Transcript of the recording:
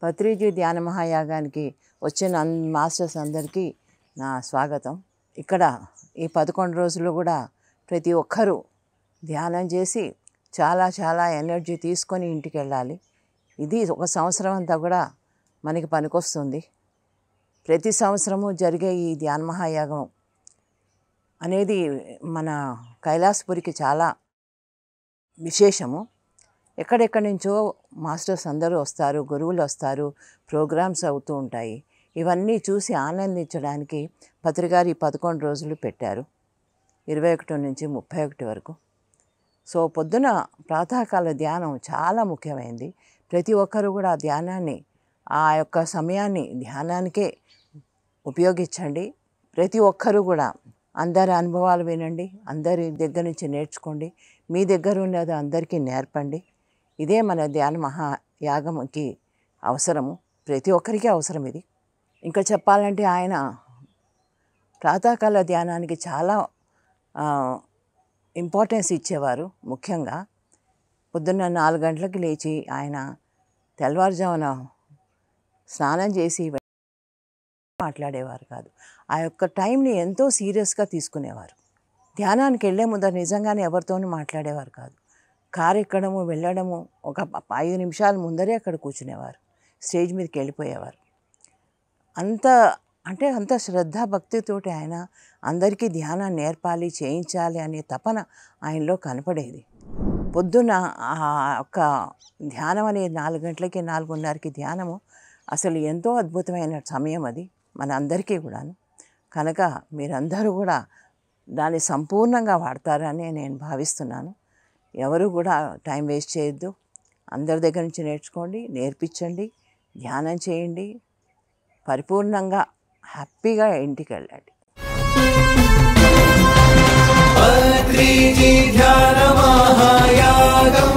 పత్రిజీ ధ్యాన మహాయాగానికి వచ్చిన మాస్టర్స్ అందరికీ నా స్వాగతం. ఇక్కడ ఈ 11 రోజులు కూడా ప్రతి ఒక్కరూ ధ్యానం చేసి చాలా చాలా ఎనర్జీ తీసుకొని ఇంటికి వెళ్ళాలి. ఇది ఒక సంవత్సరం అంతా కూడా మనకి పనికొస్తుంది. ప్రతి సంవత్సరము జరిగే ఈ ధ్యాన మహాయాగం అనేది మన కైలాసపురికి చాలా విశేషము. ఎక్కడెక్కడి నుంచో మాస్టర్స్ అందరూ వస్తారు, గురువులు వస్తారు, ప్రోగ్రామ్స్ అవుతూ ఉంటాయి. ఇవన్నీ చూసి ఆనందించడానికి పత్రిగారు ఈ 11 రోజులు పెట్టారు, 21 నుంచి 31 వరకు. సో పొద్దున ప్రాతకాల ధ్యానం చాలా ముఖ్యమైనది. ప్రతి ఒక్కరు కూడా ధ్యానాన్ని, ఆ యొక్క సమయాన్ని ధ్యానానికే ఉపయోగించండి. ప్రతి ఒక్కరూ కూడా అందరి అనుభవాలు వినండి, అందరి దగ్గర నుంచి నేర్చుకోండి, మీ దగ్గర ఉన్నది అందరికీ నేర్పండి. ఇదే మన ధ్యాన మహాయాగంకి అవసరము, ప్రతి ఒక్కరికి అవసరం ఇది. ఇంకా చెప్పాలంటే ఆయన ప్రాతకాల ధ్యానానికి చాలా ఇంపార్టెన్స్ ఇచ్చేవారు. ముఖ్యంగా పొద్దున్న 4 గంటలకు లేచి ఆయన తెల్లవారుజామున స్నానం చేసి మాట్లాడేవారు కాదు. ఆ యొక్క టైంని ఎంతో సీరియస్గా తీసుకునేవారు. ధ్యానానికి వెళ్ళే ముందర నిజంగానే ఎవరితోనూ మాట్లాడేవారు కాదు. కారు ఎక్కడము వెళ్ళడము ఒక 5 నిమిషాల ముందరే అక్కడ కూర్చునేవారు, స్టేజ్ మీదకి వెళ్ళిపోయేవారు. అంత శ్రద్ధ భక్తితోటి ఆయన అందరికీ ధ్యానం నేర్పాలి, చేయించాలి అనే తపన ఆయనలో కనపడేది. పొద్దున్న ఒక ధ్యానం అనేది 4 గంటలకి 4:30కి ధ్యానము అసలు ఎంతో అద్భుతమైన సమయం అది మన అందరికీ కూడాను. కనుక మీరందరూ కూడా దాన్ని సంపూర్ణంగా వాడతారని నేను భావిస్తున్నాను. ఎవరు కూడా టైం వేస్ట్ చేయొద్దు. అందరి దగ్గర నుంచి నేర్చుకోండి, నేర్పించండి, ధ్యానం చేయండి, పరిపూర్ణంగా హ్యాపీగా ఇంటికి వెళ్ళండి. పత్రిజీ ధ్యాన మహాయాగం.